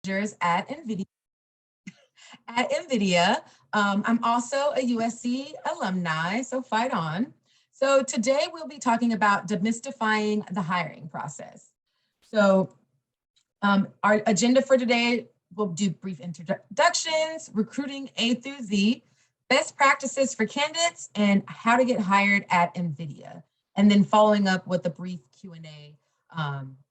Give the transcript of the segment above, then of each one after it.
managers at NVIDIA. I'm also a USC alumni, so fight on. So today we'll be talking about demystifying the hiring process. So our agenda for today, we'll do brief introductions, recruiting A through Z, best practices for candidates, and how to get hired at NVIDIA. And then following up with a brief Q&A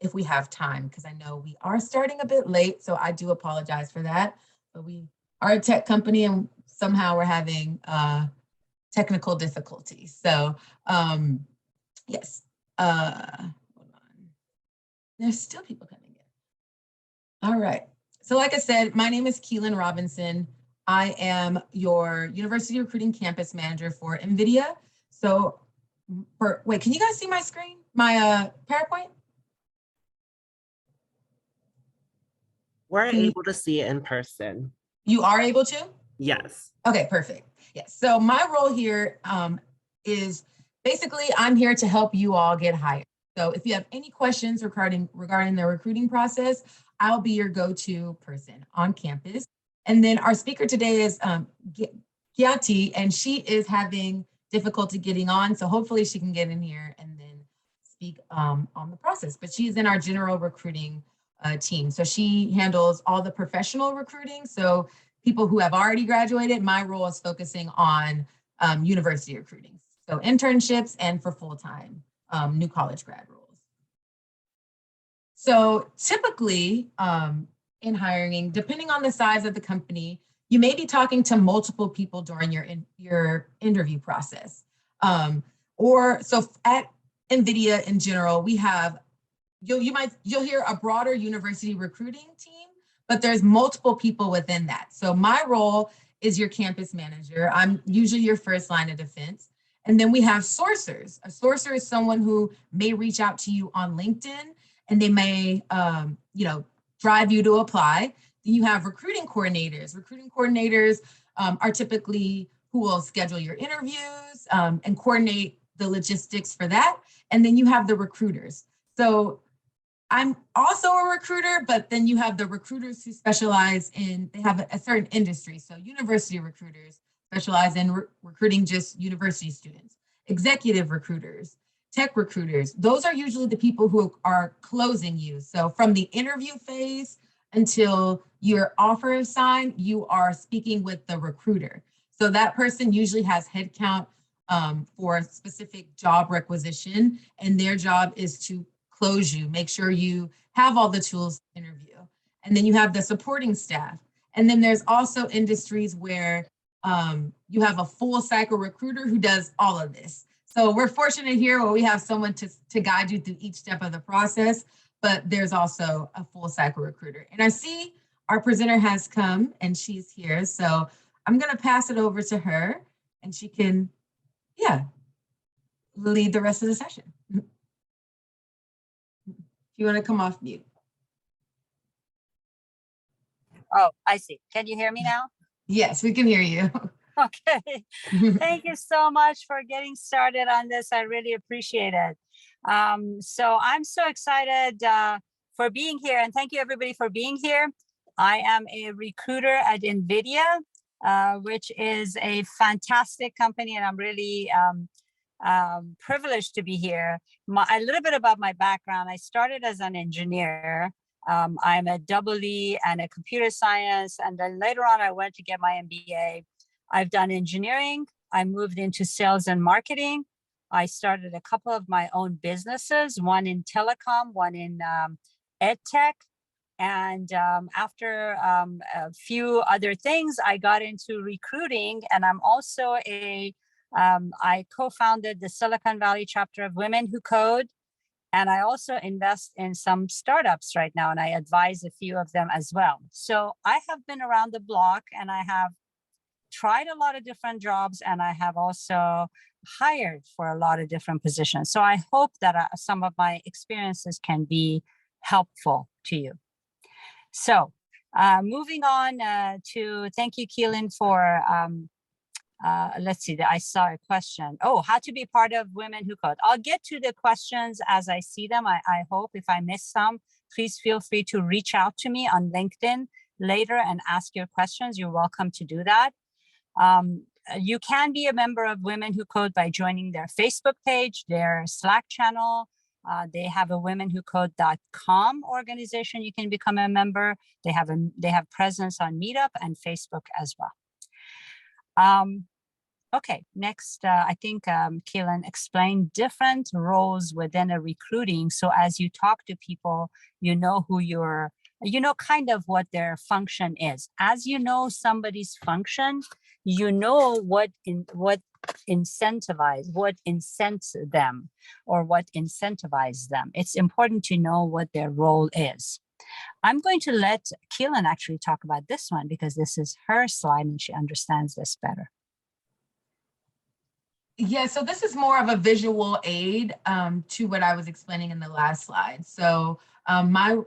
if we have time, because I know we are starting a bit late, so I do apologize for that. But we are a tech company and somehow we're having technical difficulties. So yes, hold on. There's still people coming in. All right. So like I said, my name is Keelan Robinson. I am your University Recruiting Campus Manager for NVIDIA. So wait, can you guys see my screen, my PowerPoint? We're able to see it in person. You are able to? Yes. Okay, perfect. Yes. So my role here is basically I'm here to help you all get hired. So if you have any questions regarding the recruiting process, I'll be your go-to person on campus. And then our speaker today is Gyati, and she is having difficulty getting on. So hopefully she can get in here and then speak on the process. But she's in our general recruiting team. So she handles all the professional recruiting. So people who have already graduated, my role is focusing on university recruiting. So internships and for full-time new college grad roles. So typically in hiring, depending on the size of the company, you may be talking to multiple people during your interview process. So at NVIDIA in general, we have, you'll hear a broader university recruiting team, but there's multiple people within that. So my role is your campus manager. I'm usually your first line of defense. And then we have sourcers. A sourcer is someone who may reach out to you on LinkedIn and they may, drive you to apply. Then you have recruiting coordinators. Recruiting coordinators are typically who will schedule your interviews and coordinate the logistics for that. And then you have the recruiters. So I'm also a recruiter, but then you have the recruiters who specialize in, they have a certain industry. So university recruiters specialize in recruiting just university students, executive recruiters, tech recruiters. Those are usually the people who are closing you. So from the interview phase until your offer is signed, you are speaking with the recruiter. So that person usually has headcount for a specific job requisition, and their job is to close you, make sure you have all the tools to interview. And then you have the supporting staff. And then there's also industries where you have a full cycle recruiter who does all of this. So we're fortunate here where we have someone to guide you through each step of the process, but there's also a full cycle recruiter. And I see our presenter has come and she's here. So I'm gonna pass it over to her and she can, lead the rest of the session. You want to come off mute? Oh, I see. Can you hear me now? Yes, we can hear you. Okay. Thank you so much for getting started on this. I really appreciate it. So I'm so excited for being here, and thank you everybody for being here. I am a recruiter at NVIDIA, which is a fantastic company, and I'm really privileged to be here. A little bit about my background. I started as an engineer. I'm a double E and a computer science. And then later on, I went to get my MBA. I've done engineering. I moved into sales and marketing. I started a couple of my own businesses, one in telecom, one in ed tech. And after a few other things, I got into recruiting, and I'm also I co-founded the Silicon Valley chapter of Women Who Code. And I also invest in some startups right now, and I advise a few of them as well. So I have been around the block, and I have tried a lot of different jobs, and I have also hired for a lot of different positions. So I hope that some of my experiences can be helpful to you. So moving on to, thank you, Keelan, for, let's see, I saw a question. Oh, how to be part of Women Who Code. I'll get to the questions as I see them. I hope if I miss some, please feel free to reach out to me on LinkedIn later and ask your questions. You're welcome to do that. You can be a member of Women Who Code by joining their Facebook page, their Slack channel. They have a womenwhocode.com organization. You can become a member. They have presence on Meetup and Facebook as well. Okay, next, I think Keelan explained different roles within a recruiting. So as you talk to people, you know who you know kind of what their function is. As you know somebody's function, you know what incents them or what incentivizes them. It's important to know what their role is. I'm going to let Keelan actually talk about this one because this is her slide and she understands this better. Yeah, so this is more of a visual aid to what I was explaining in the last slide. So my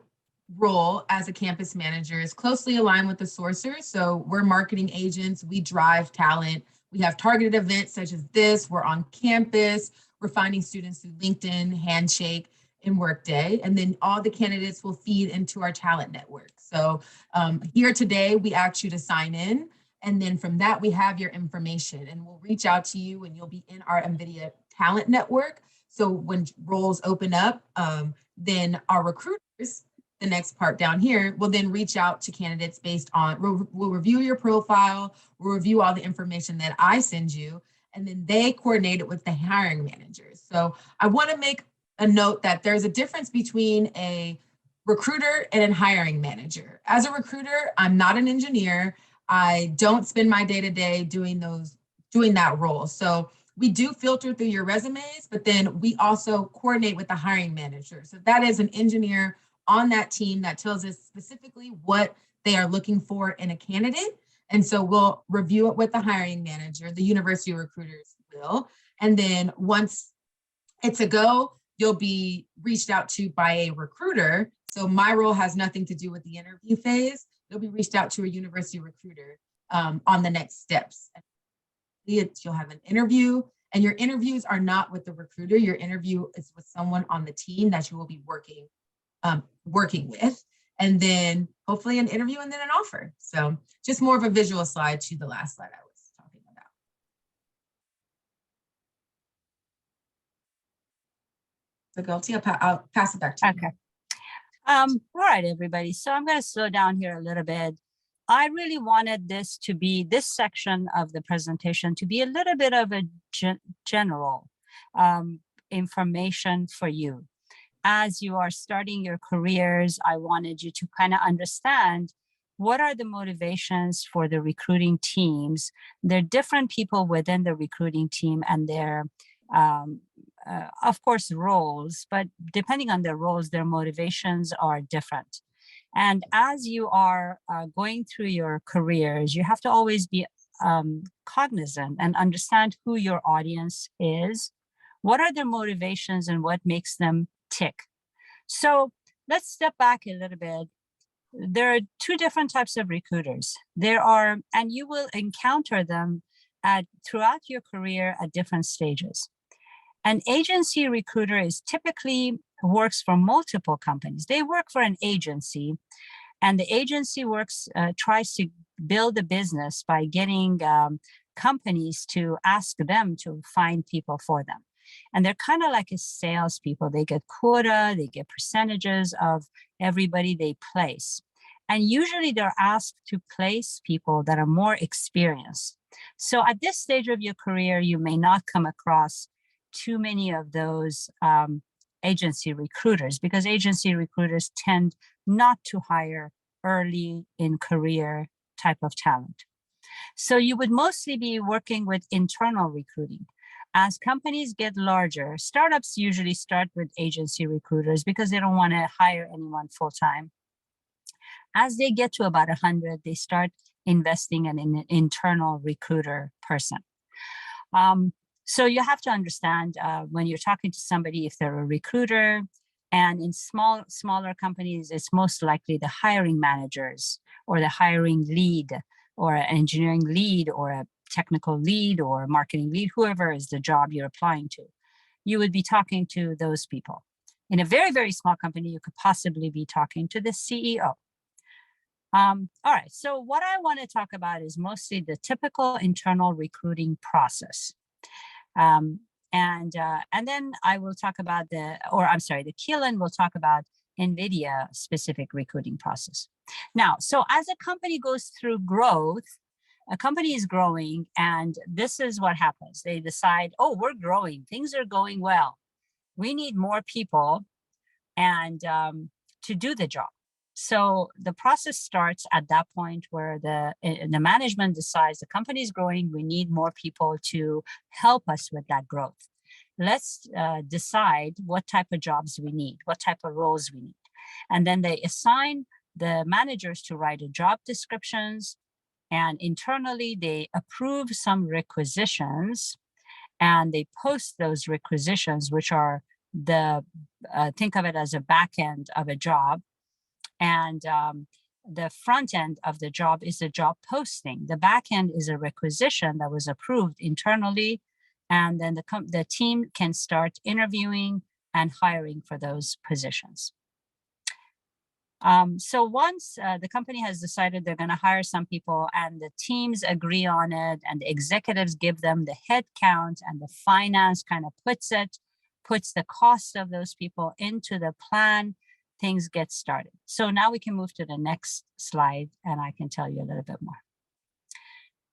role as a campus manager is closely aligned with the sourcers. So we're marketing agents, we drive talent, we have targeted events such as this, we're on campus, we're finding students through LinkedIn, Handshake, and Workday, and then all the candidates will feed into our talent network. So here today, we ask you to sign in, and then from that, we have your information and we'll reach out to you and you'll be in our NVIDIA talent network. So when roles open up, then our recruiters, the next part down here, will then reach out to candidates based on, we'll review your profile, we'll review all the information that I send you, and then they coordinate it with the hiring managers. So I wanna make a note that there's a difference between a recruiter and a hiring manager. As a recruiter, I'm not an engineer. I don't spend my day-to-day doing that role. So we do filter through your resumes, but then we also coordinate with the hiring manager. So that is an engineer on that team that tells us specifically what they are looking for in a candidate. And so we'll review it with the hiring manager, the university recruiters will. And then once it's a go, you'll be reached out to by a recruiter. So my role has nothing to do with the interview phase. You'll be reached out to a university recruiter on the next steps. You'll have an interview, and your interviews are not with the recruiter. Your interview is with someone on the team that you will be working with, and then hopefully an interview and then an offer. So just more of a visual slide to the last slide I was talking about. So Gulti, I'll pass it back to you. Okay. All right, everybody. So I'm going to slow down here a little bit. I really wanted this section of the presentation to be a little bit of a general information for you. As you are starting your careers, I wanted you to kind of understand what are the motivations for the recruiting teams. There are different people within the recruiting team and their of course, roles, but depending on their roles, their motivations are different. And as you are going through your careers, you have to always be cognizant and understand who your audience is, what are their motivations and what makes them tick. So let's step back a little bit. There are two different types of recruiters. And you will encounter them throughout your career at different stages. An agency recruiter typically works for multiple companies. They work for an agency, and the agency tries to build a business by getting companies to ask them to find people for them. And they're kind of like a salespeople. They get quota, they get percentages of everybody they place. And usually they're asked to place people that are more experienced. So at this stage of your career, you may not come across too many of those agency recruiters, because agency recruiters tend not to hire early in career type of talent. So you would mostly be working with internal recruiting. As companies get larger, startups usually start with agency recruiters because they don't want to hire anyone full-time. As they get to about 100, they start investing in an internal recruiter person. So you have to understand when you're talking to somebody, if they're a recruiter, and in smaller companies, it's most likely the hiring managers or the hiring lead or an engineering lead or a technical lead or marketing lead, whoever is the job you're applying to. You would be talking to those people. In a very, very small company, you could possibly be talking to the CEO. All right, so what I want to talk about is mostly the typical internal recruiting process. And then I will talk about the Keelan will talk about NVIDIA specific recruiting process. Now, so as a company goes through growth, a company is growing, and this is what happens. They decide, oh, we're growing, things are going well. We need more people and to do the job. So the process starts at that point where the management decides the company is growing, we need more people to help us with that growth. Let's decide what type of jobs we need, what type of roles we need. And then they assign the managers to write a job descriptions, and internally they approve some requisitions, and they post those requisitions, which are the, think of it as a back end of a job. And the front end of the job is a job posting. The back end is a requisition that was approved internally. And then the team can start interviewing and hiring for those positions. So once the company has decided they're going to hire some people and the teams agree on it and the executives give them the head count and the finance kind of puts the cost of those people into the plan, things get started. So now we can move to the next slide and I can tell you a little bit more.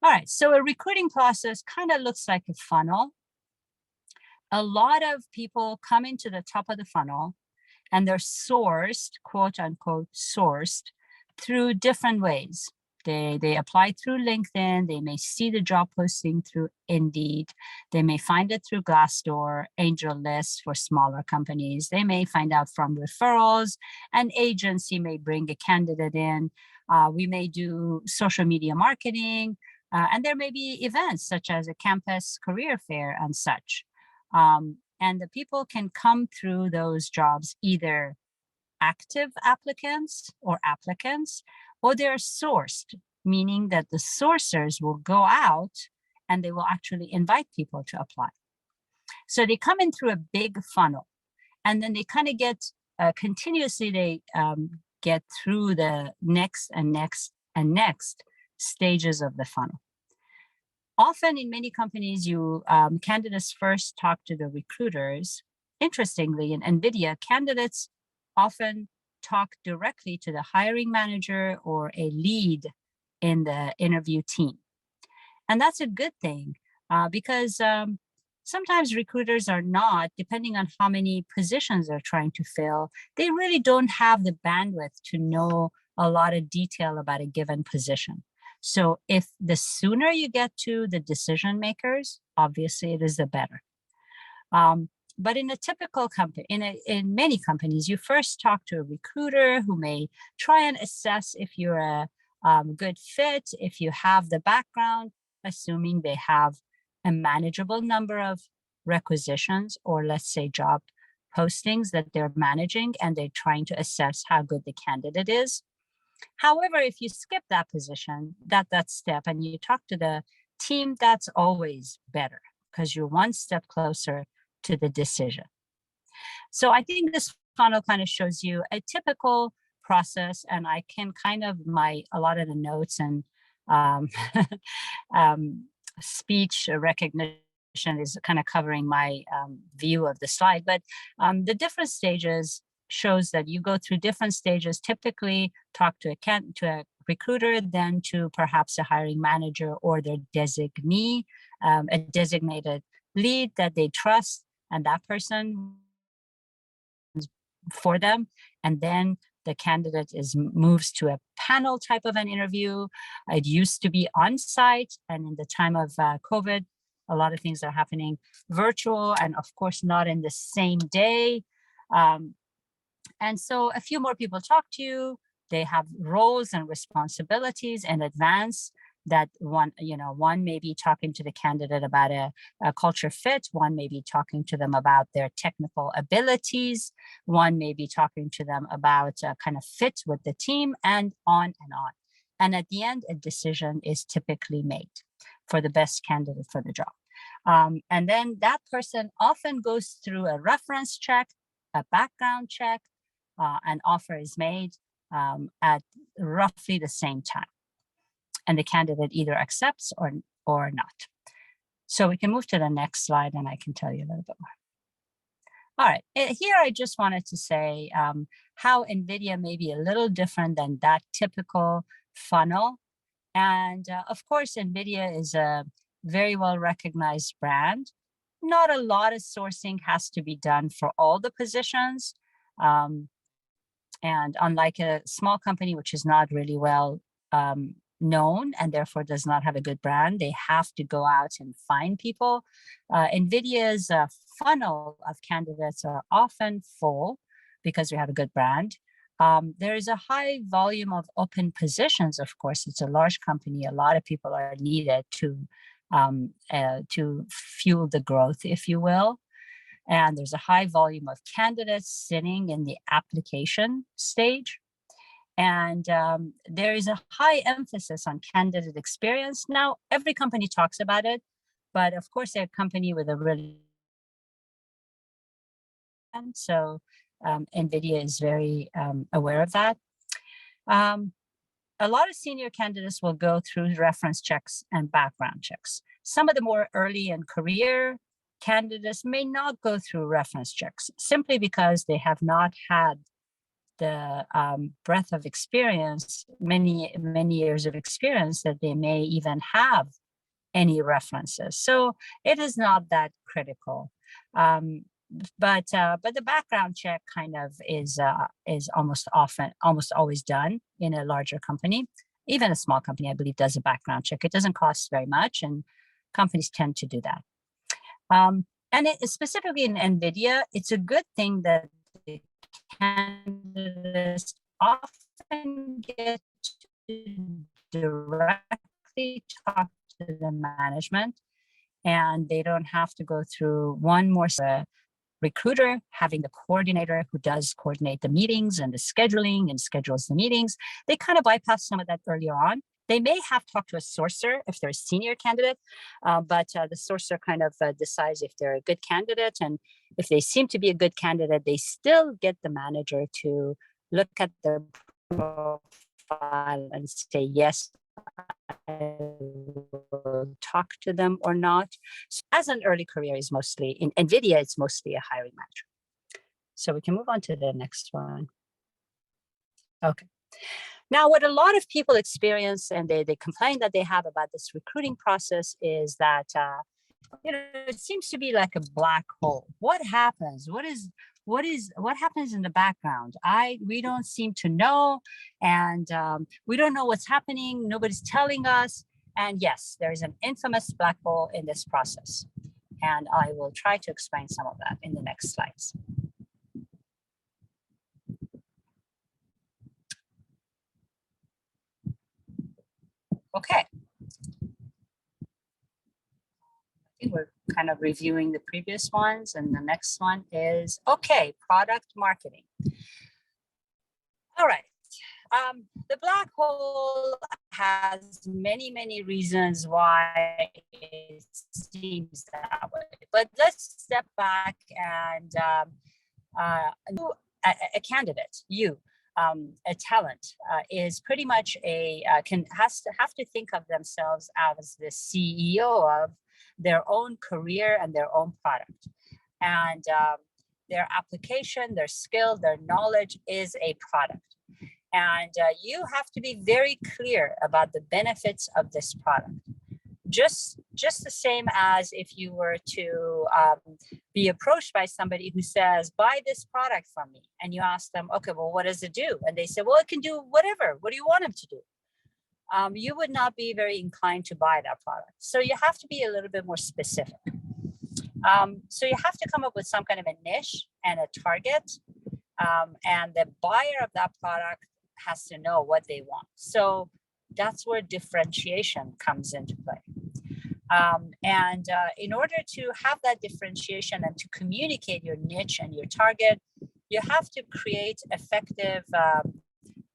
All right, so a recruiting process kind of looks like a funnel. A lot of people come into the top of the funnel and they're sourced, quote unquote, sourced through different ways. They apply through LinkedIn. They may see the job posting through Indeed. They may find it through Glassdoor, AngelList for smaller companies. They may find out from referrals. An agency may bring a candidate in. We may do social media marketing. And there may be events such as a campus career fair and such. And the people can come through those jobs, either active applicants, or they're sourced, meaning that the sourcers will go out and they will actually invite people to apply. So they come in through a big funnel, and then they kind of get continuously, they get through the next and next and next stages of the funnel. Often in many companies, candidates first talk to the recruiters. Interestingly, in NVIDIA, candidates often talk directly to the hiring manager or a lead in the interview team. And that's a good thing because sometimes recruiters are not, depending on how many positions they're trying to fill, they really don't have the bandwidth to know a lot of detail about a given position. So if the sooner you get to the decision makers, obviously it is the better. But in a typical company, in many companies, you first talk to a recruiter who may try and assess if you're a good fit, if you have the background, assuming they have a manageable number of requisitions, or let's say job postings that they're managing, and they're trying to assess how good the candidate is. However, if you skip that position, that step, and you talk to the team, that's always better because you're one step closer to the decision. So I think this funnel kind of shows you a typical process, and I can kind of a lot of the notes and speech recognition is kind of covering my view of the slide, but the different stages shows that you go through different stages, typically talk to a recruiter, then to perhaps a hiring manager or their designee, a designated lead that they trust, and that person for them. And then the candidate moves to a panel type of an interview. It used to be on site, and in the time of COVID, a lot of things are happening virtual, and of course not in the same day. And so a few more people talk to you. They have roles and responsibilities in advance that one may be talking to the candidate about a culture fit. One may be talking to them about their technical abilities. One may be talking to them about kind of fit with the team, and on and on. And at the end, a decision is typically made for the best candidate for the job. And then that person often goes through a reference check. a background check, an offer is made at roughly the same time. And the candidate either accepts or not. So we can move to the next slide and I can tell you a little bit more. All right, here I just wanted to say how NVIDIA may be a little different than that typical funnel. And of course, NVIDIA is a very well recognized brand. Not a lot of sourcing has to be done for all the positions. And unlike a small company, which is not really well known and therefore does not have a good brand, they have to go out and find people. NVIDIA's funnel of candidates are often full because we have a good brand. There is a high volume of open positions. Of course, it's a large company. A lot of people are needed to fuel the growth, if you will. And there's a high volume of candidates sitting in the application stage. And there is a high emphasis on candidate experience. Now, every company talks about it, but of course, they're a company with a really, and so NVIDIA is very aware of that. A lot of senior candidates will go through reference checks and background checks. Some of the more early in career candidates may not go through reference checks simply because they have not had the breadth of experience, many years of experience, that they may even have any references. So it is not that critical. But the background check kind of is almost always done in a larger company. Even a small company, I believe, does a background check. It doesn't cost very much, and companies tend to do that. And specifically in NVIDIA, it's a good thing that the candidates often get to directly talk to the management, and they don't have to go through one more recruiter having the coordinator who does coordinate the meetings and the scheduling and schedules the meetings. They kind of bypass some of that earlier on. They may have talked to a sourcer if they're a senior candidate, but the sourcer kind of decides if they're a good candidate. And if they seem to be a good candidate, they still get the manager to look at their profile and say, yes, I will talk to them or not. So as an early career is mostly, in NVIDIA, it's mostly a hiring manager. So we can move on to the next one. Okay. Now, what a lot of people experience and they complain that they have about this recruiting process is that, it seems to be like a black hole. What happens? What happens in the background? We don't seem to know, and we don't know what's happening. Nobody's telling us. And yes, there is an infamous black hole in this process. And I will try to explain some of that in the next slides. Okay. I think we're kind of reviewing the previous ones, and the next one is, okay, product marketing. All right. The black hole has many reasons why it seems that way. But let's step back and a candidate, a talent, is pretty much has to think of themselves as the CEO of their own career and their own product. And their application, their skill, their knowledge is a product. And you have to be very clear about the benefits of this product. Just the same as if you were to be approached by somebody who says, buy this product from me. And you ask them, okay, well, what does it do? And they say, well, it can do whatever. What do you want them to do? You would not be very inclined to buy that product. So you have to be a little bit more specific. So you have to come up with some kind of a niche and a target. And the buyer of that product has to know what they want. So that's where differentiation comes into play. And in order to have that differentiation and to communicate your niche and your target, you have to create effective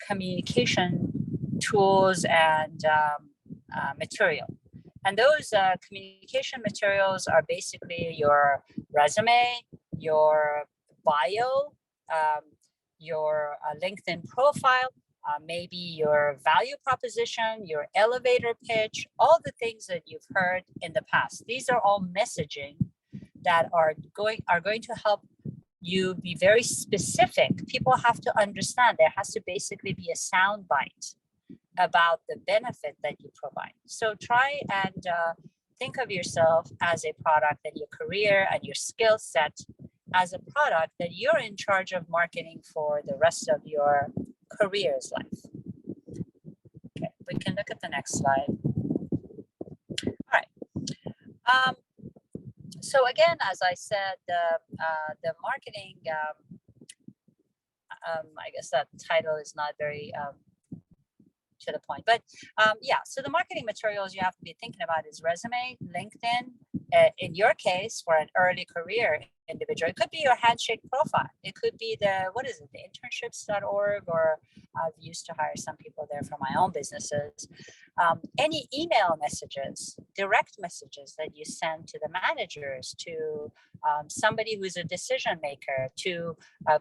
communication tools and material. And those communication materials are basically your resume, your bio, your LinkedIn profile, maybe your value proposition, your elevator pitch, all the things that you've heard in the past. These are all messaging that are going to help you be very specific. People have to understand there has to basically be a sound bite about the benefit that you provide. So try and think of yourself as a product, and your career and your skill set as a product that you're in charge of marketing for the rest of your career's life. Okay, we can look at the next slide. All right. So again, as I said, the marketing, I guess that title is not very to the point, but yeah, so the marketing materials you have to be thinking about is resume, LinkedIn. In your case, for an early career individual, it could be your handshake profile. It could be the internships.org, or I've used to hire some people there for my own businesses. Any email messages, direct messages that you send to the managers, to somebody who's a decision maker, to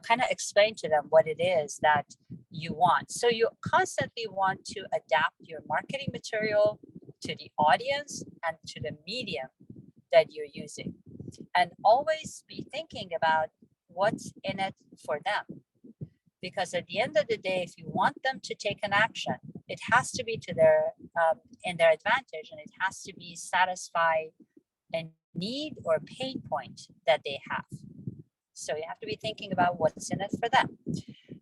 kind of explain to them what it is that you want. So you constantly want to adapt your marketing material to the audience and to the medium that you're using, and always be thinking about what's in it for them. Because at the end of the day, if you want them to take an action, it has to be to their in their advantage, and it has to be satisfy a need or pain point that they have. So you have to be thinking about what's in it for them.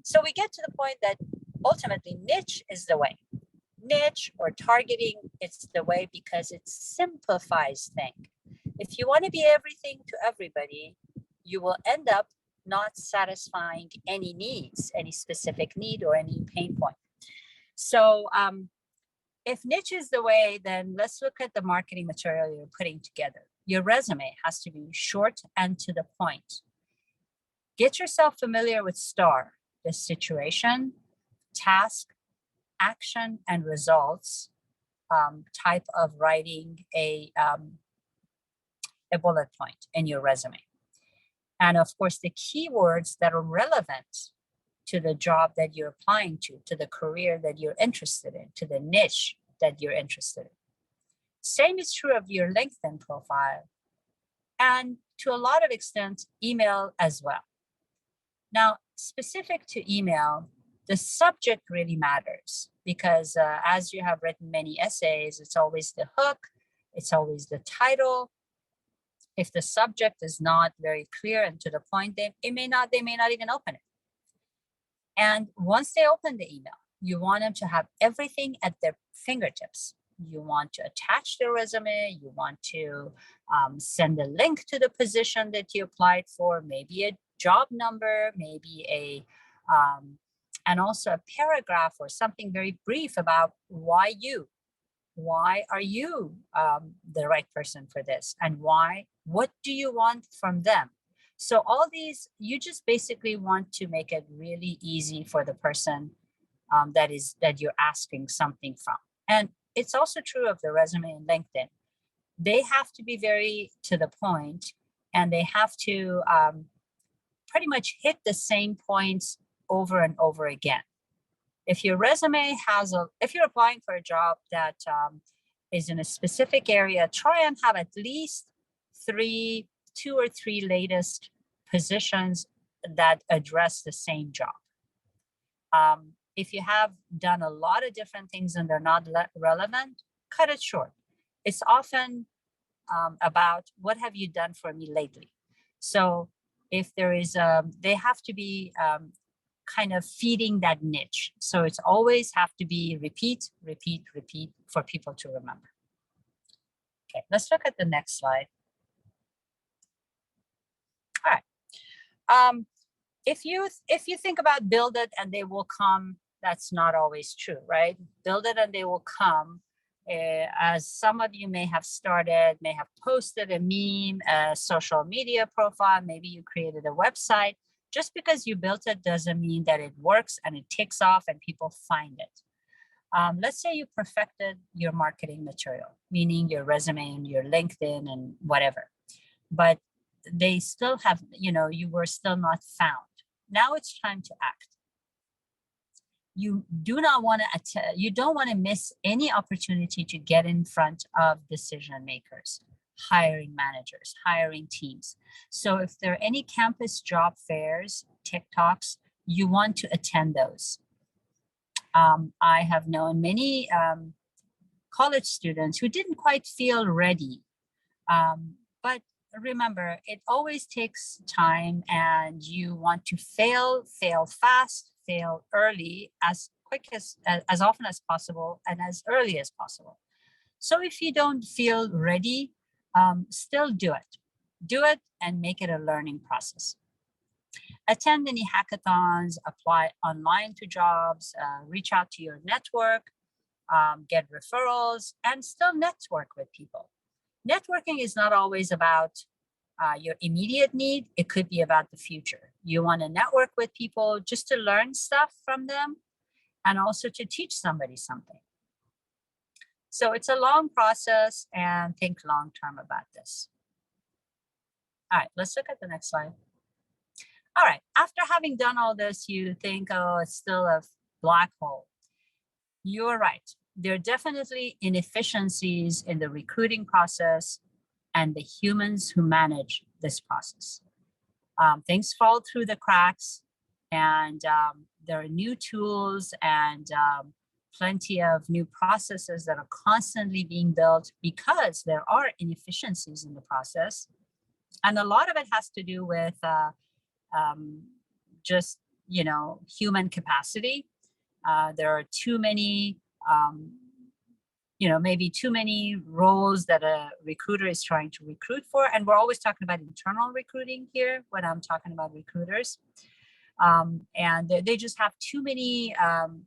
So we get to the point that ultimately niche is the way. Niche or targeting, it's the way because it simplifies things. If you want to be everything to everybody, you will end up not satisfying any needs, any specific need or any pain point. So if niche is the way, then let's look at the marketing material you're putting together. Your resume has to be short and to the point. Get yourself familiar with STAR, the situation, task, action, and results type of writing a bullet point in your resume. And of course, the keywords that are relevant to the job that you're applying to the career that you're interested in, to the niche that you're interested in. Same is true of your LinkedIn profile, and to a lot of extent, email as well. Now, specific to email, the subject really matters, because as you have written many essays, it's always the hook, it's always the title. If the subject is not very clear and to the point, they may not even open it. And once they open the email, you want them to have everything at their fingertips. You want to attach their resume. You want to send a link to the position that you applied for, maybe a job number, maybe and also a paragraph or something very brief about why are you the right person for this, and what do you want from them? So all these, you just basically want to make it really easy for the person that you're asking something from. And it's also true of the resume and LinkedIn. They have to be very to the point, and they have to pretty much hit the same points over and over again. If your resume if you're applying for a job that is in a specific area, try and have at least two or three latest positions that address the same job. If you have done a lot of different things and they're not relevant, cut it short. It's often about what have you done for me lately. So if there is, they have to be kind of feeding that niche. So it's always have to be repeat, repeat, repeat for people to remember. Okay, let's look at the next slide. All right. If you think about build it and they will come, that's not always true, right? Build it and they will come. As some of you may have posted a meme, a social media profile, maybe you created a website. Just because you built it doesn't mean that it works and it takes off and people find it. Let's say you perfected your marketing material, meaning your resume and your LinkedIn and whatever. But they still have, you were still not found. Now it's time to act. You do not want to, you don't want to miss any opportunity to get in front of decision makers, hiring managers, hiring teams. So if there are any campus job fairs, tech talks, you want to attend those. I have known many college students who didn't quite feel ready. But remember, it always takes time, and you want to fail fast, fail early, as often as possible and as early as possible. So if you don't feel ready, still do it. Do it and make it a learning process. Attend any hackathons, apply online to jobs, reach out to your network, get referrals, and still network with people. Networking is not always about your immediate need. It could be about the future. You want to network with people just to learn stuff from them and also to teach somebody something. So it's a long process, and think long-term about this. All right, let's look at the next slide. All right, after having done all this, you think, oh, it's still a black hole. You're right. There are definitely inefficiencies in the recruiting process and the humans who manage this process. Things fall through the cracks, and there are new tools and plenty of new processes that are constantly being built because there are inefficiencies in the process. And a lot of it has to do with just, human capacity. There are too many, maybe too many roles that a recruiter is trying to recruit for. And we're always talking about internal recruiting here when I'm talking about recruiters. And they just have too many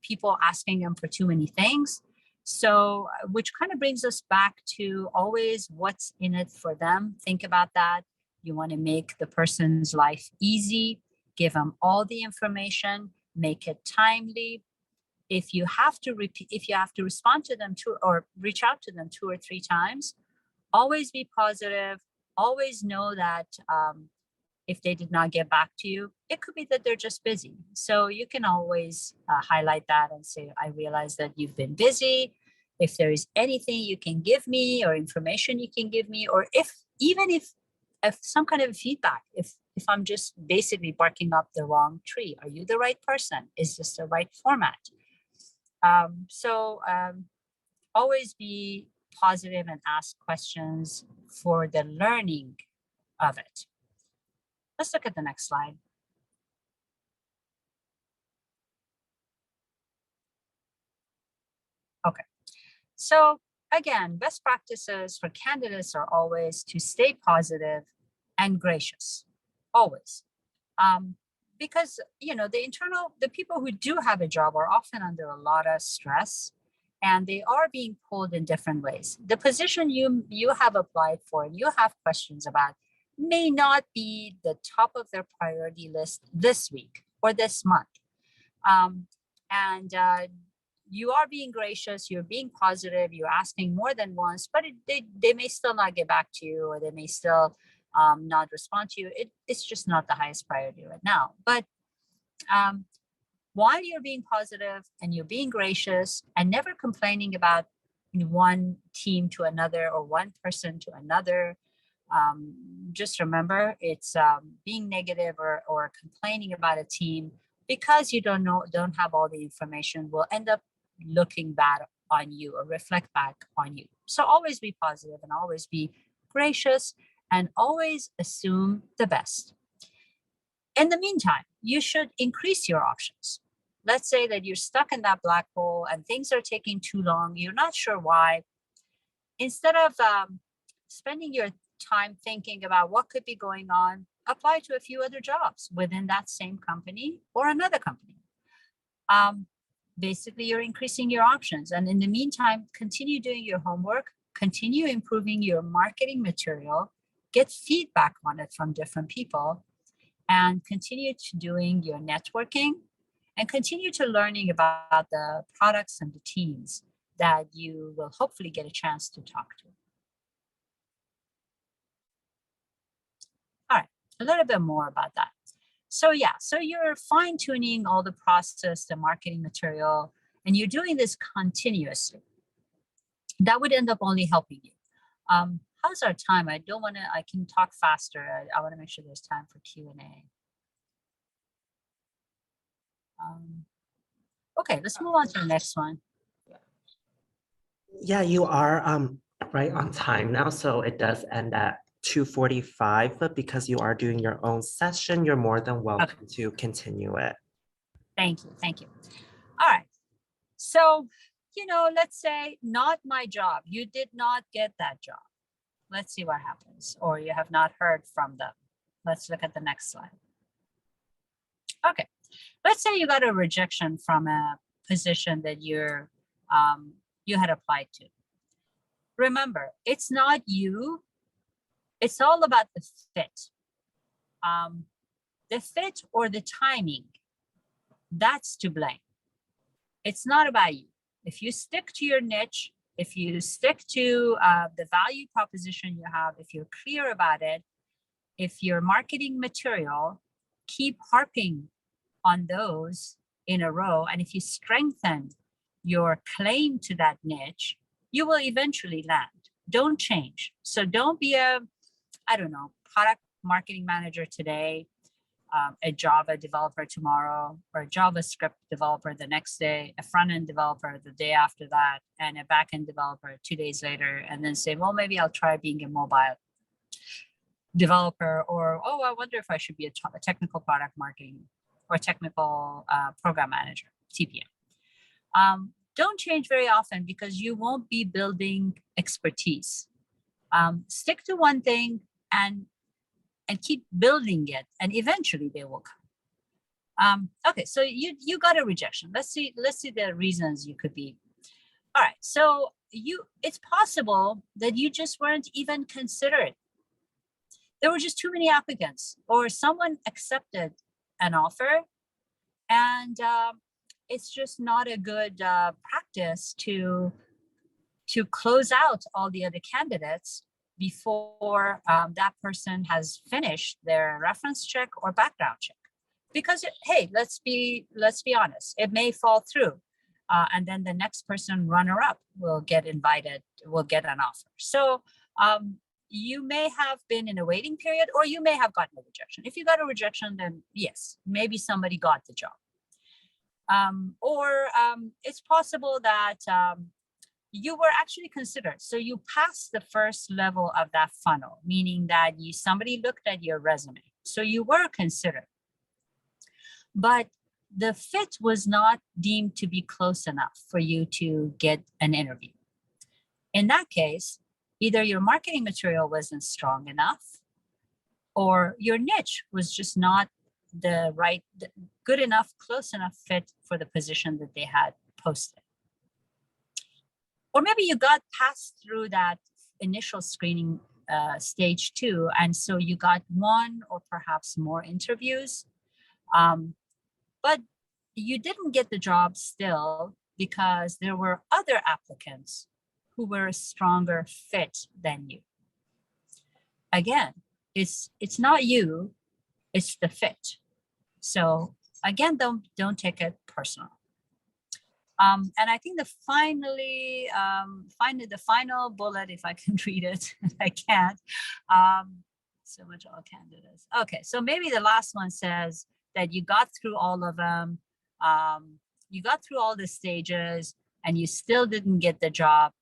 people asking them for too many things. So, which kind of brings us back to always what's in it for them. Think about that. You want to make the person's life easy, give them all the information, make it timely. If you have to respond to them or reach out to them 2 or 3 times, always be positive. Always know that if they did not get back to you, it could be that they're just busy. So you can always highlight that and say, I realize that you've been busy. If there is anything you can give me or information you can give me, or if some kind of feedback, if I'm just basically barking up the wrong tree, are you the right person? Is this the right format? So always be positive and ask questions for the learning of it. Let's look at the next slide. Okay, so again, best practices for candidates are always to stay positive and gracious, always. Because, the people who do have a job are often under a lot of stress, and they are being pulled in different ways. The position you have applied for and you have questions about may not be the top of their priority list this week or this month. You are being gracious, you're being positive, you're asking more than once, but they may still not get back to you, or they may still not respond to you. It's just not the highest priority right now. But while you're being positive and you're being gracious and never complaining about one team to another or one person to another, just remember, it's being negative or complaining about a team because you don't have all the information will end up looking bad on you or reflect back on you. So always be positive and always be gracious and always assume the best. In the meantime, you should increase your options. Let's say that you're stuck in that black hole and things are taking too long. You're not sure why. Instead of spending your time thinking about what could be going on, apply to a few other jobs within that same company or another company. Basically, you're increasing your options. And in the meantime, continue doing your homework, continue improving your marketing material, get feedback on it from different people, and continue to doing your networking and continue to learning about the products and the teams that you will hopefully get a chance to talk to. a little bit more about that. So yeah, so you're fine tuning all the process, the marketing material, and you're doing this continuously. That would end up only helping you. How's our time? I can talk faster. I want to make sure there's time for Q&A. Okay, let's move on to the next one. Yeah, you are right on time now. So it does end at 2:45, but because you are doing your own session, you're more than welcome to continue it. Thank you. Thank you. All right. So, let's say not my job. You did not get that job. Let's see what happens. Or you have not heard from them. Let's look at the next slide. Okay. Let's say you got a rejection from a position that you had applied to. Remember, it's not you. It's all about the fit. The fit or the timing, that's to blame. It's not about you. If you stick to your niche, if you stick to the value proposition you have, if you're clear about it, if your marketing material, keep harping on those in a row, and if you strengthen your claim to that niche, you will eventually land. Don't change. So don't be a, product marketing manager today, a Java developer tomorrow, or a JavaScript developer the next day, a front-end developer the day after that, and a back-end developer 2 days later, and then say, well, maybe I'll try being a mobile developer, or, oh, I wonder if I should be a technical product marketing or technical program manager, TPM. Don't change very often because you won't be building expertise. Stick to one thing and keep building it, and eventually they will come. Okay, so you got a rejection. Let's see the reasons you could be. All right, so it's possible that you just weren't even considered. There were just too many applicants, or someone accepted an offer, and it's just not a good practice to close out all the other candidates before that person has finished their reference check or background check. Because hey, let's be honest, it may fall through, and then the next person runner-up will get invited, will get an offer. So you may have been in a waiting period, or you may have gotten a rejection. If you got a rejection, then yes, maybe somebody got the job. Or it's possible that you were actually considered. So you passed the first level of that funnel, meaning that somebody looked at your resume. So you were considered. But the fit was not deemed to be close enough for you to get an interview. In that case, either your marketing material wasn't strong enough, or your niche was just not the right, good enough, close enough fit for the position that they had posted. Or maybe you got passed through that initial screening stage 2, and so you got one or perhaps more interviews, but you didn't get the job still because there were other applicants who were a stronger fit than you. Again, it's not you, it's the fit. So again, don't take it personal. And I think the final bullet, if I can read it, I can't. So much all candidates. Okay, so maybe the last one says that you got through all of them, you got through all the stages, and you still didn't get the job.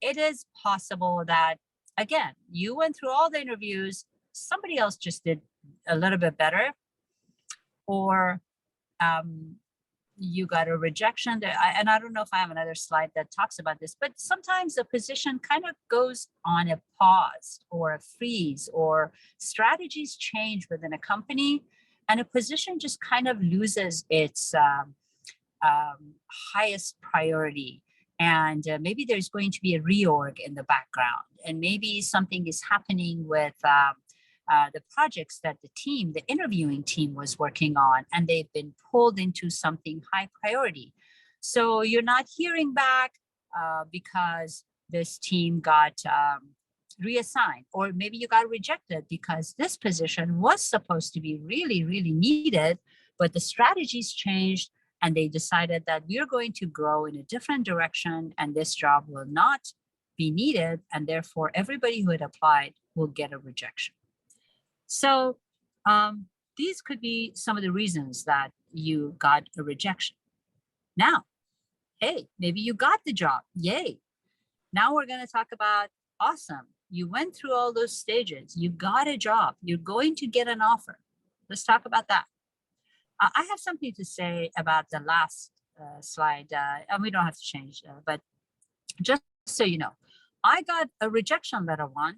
It is possible that, again, you went through all the interviews, somebody else just did a little bit better, or you got a rejection. And I don't know if I have another slide that talks about this, but sometimes the position kind of goes on a pause or a freeze, or strategies change within a company, and a position just kind of loses its highest priority. And maybe there's going to be a reorg in the background, and maybe something is happening with the projects that the interviewing team was working on, and they've been pulled into something high priority. So you're not hearing back because this team got reassigned, or maybe you got rejected because this position was supposed to be really, really needed, but the strategies changed and they decided that we're going to grow in a different direction and this job will not be needed. And therefore, everybody who had applied will get a rejection. So these could be some of the reasons that you got a rejection. Now, hey, maybe you got the job. Yay. Now we're going to talk about awesome. You went through all those stages. You got a job. You're going to get an offer. Let's talk about that. I have something to say about the last slide, and we don't have to change, but just so you know, I got a rejection letter once